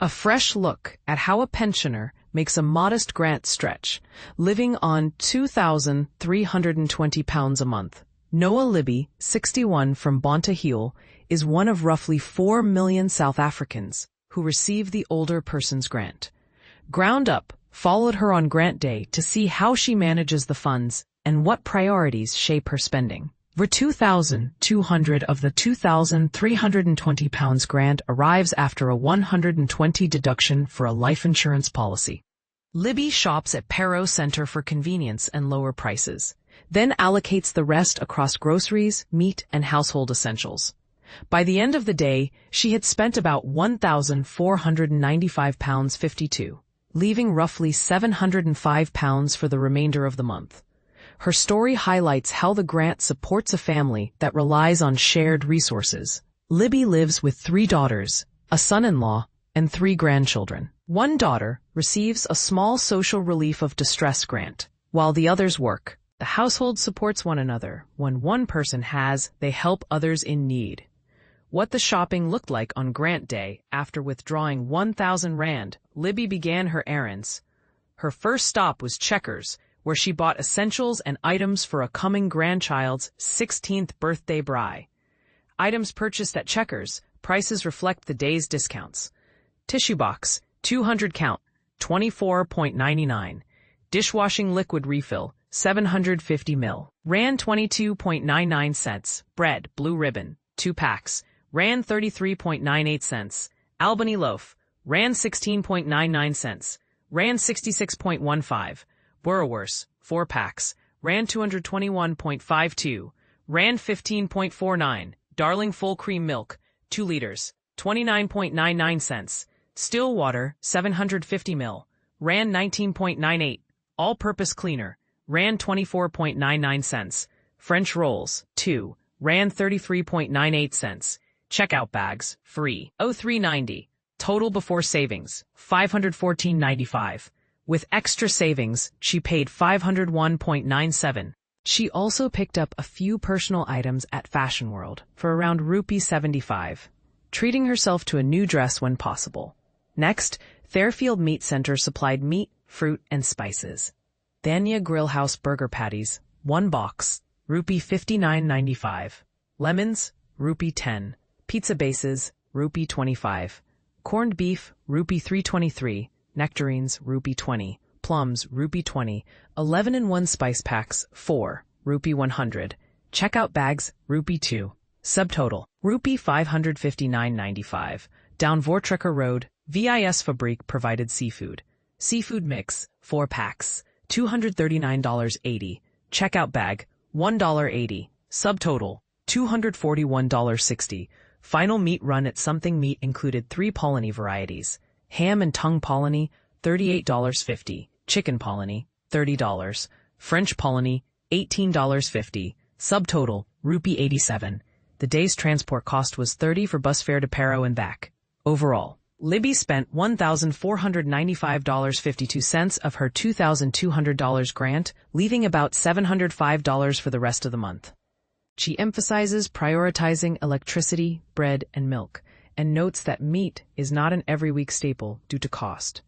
A fresh look at how a pensioner makes a modest grant stretch, living on £2,320 a month. Noah Libbie, 61, from Bonteheuwel, is one of roughly 4 million South Africans who receive the Older Persons Grant. GroundUp followed her on grant day to see how she manages the funds and what priorities shape her spending. Over 2,200 of the £2,320 grant arrives after a $120 deduction for a life insurance policy. Libbie shops at Pero Center for convenience and lower prices, then allocates the rest across groceries, meat, and household essentials. By the end of the day, she had spent about £1,495.52, leaving roughly £705 for the remainder of the month. Her story highlights how the grant supports a family that relies on shared resources. Libbie lives with 3 daughters, a son-in-law, and 3 grandchildren. One daughter receives a small social relief of distress grant, while the others work. The household supports one another. When one person has, they help others in need. What the shopping looked like on grant day after withdrawing 1,000 rand, Libbie began her errands. Her first stop was Checkers, where she bought essentials and items for a coming grandchild's 16th birthday braai. Items purchased at Checkers, prices reflect the day's discounts. Tissue box, 200 count, 24.99. Dishwashing liquid refill, 750 ml. Rand 22.99 cents. Bread, blue ribbon, 2 packs. Rand 33.98 cents. Albany loaf, Rand 16.99 cents. Rand 66.15. Boerewors, 4 packs. Rand 221.52. Rand 15.49. Darling full cream milk, 2 liters, 29.99 cents. Still water, 750 ml. Rand 19.98. All-purpose cleaner, Rand 24.99 cents. French rolls, 2, Rand 33.98 cents. Checkout bags, free, 0390. Total before savings, $514.95. With extra savings, she paid $501.97. She also picked up a few personal items at Fashion World for around ₹75, treating herself to a new dress when possible. Next, Fairfield Meat Center supplied meat, fruit, and spices. Thanya Grill House burger patties, 1 box, ₹59.95. Lemons, ₹10. Pizza bases, ₹25. Corned beef, ₹323. Nectarines, ₹20. Plums, ₹20. 11-in-1 spice packs, 4, ₹100. Checkout bags, ₹2. Subtotal, ₹559.95. Down Voortrekker Road, VIS Fabriek provided seafood. Seafood mix, 4 packs, $239.80. Checkout bag, $1.80. Subtotal, $241.60. Final meat run at Something Meat included 3 Polony varieties. Ham and tongue Polony, $38.50. Chicken Polony, $30. French Polony, $18.50. Subtotal, ₹87. The day's transport cost was $30 for bus fare to Pero and back. Overall, Libbie spent $1,495.52 of her $2,200 grant, leaving about $705 for the rest of the month. She emphasizes prioritizing electricity, bread, and milk, and notes that meat is not an every-week staple due to cost.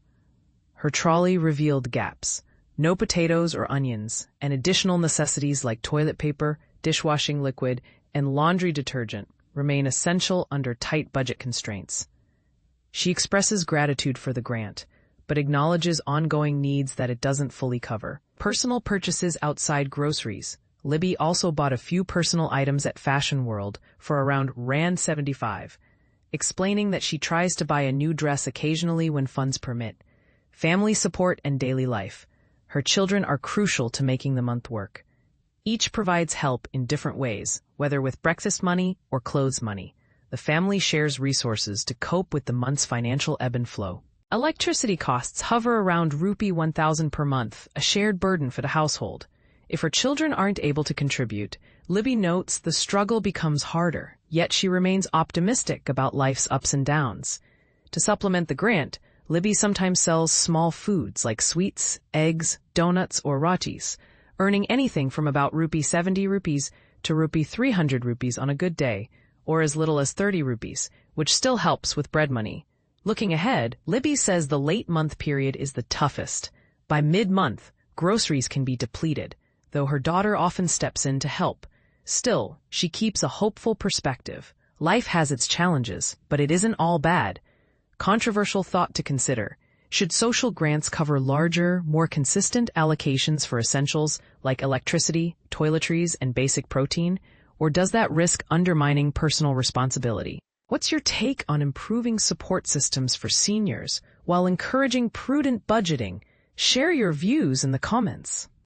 Her trolley revealed gaps: no potatoes or onions, and additional necessities like toilet paper, dishwashing liquid, and laundry detergent remain essential under tight budget constraints. She expresses gratitude for the grant, but acknowledges ongoing needs that it doesn't fully cover. Personal purchases outside groceries. Libbie also bought a few personal items at Fashion World for around Rand 75, explaining that she tries to buy a new dress occasionally when funds permit. Family support and daily life. Her children are crucial to making the month work. Each provides help in different ways, whether with breakfast money or clothes money. The family shares resources to cope with the month's financial ebb and flow. Electricity costs hover around ₹1,000 per month, a shared burden for the household. If her children aren't able to contribute, Libbie notes the struggle becomes harder, yet she remains optimistic about life's ups and downs. To supplement the grant, Libbie sometimes sells small foods like sweets, eggs, donuts, or rotis, earning anything from about ₹70 to ₹300 on a good day, or as little as 30 rupees, which still helps with bread money. Looking ahead, Libby says the late month period is the toughest. By mid-month, groceries can be depleted, though her daughter often steps in to help. Still, she keeps a hopeful perspective. Life has its challenges, but it isn't all bad. Controversial thought to consider. Should social grants cover larger, more consistent allocations for essentials like electricity, toiletries, and basic protein? Or does that risk undermining personal responsibility? What's your take on improving support systems for seniors while encouraging prudent budgeting? Share your views in the comments.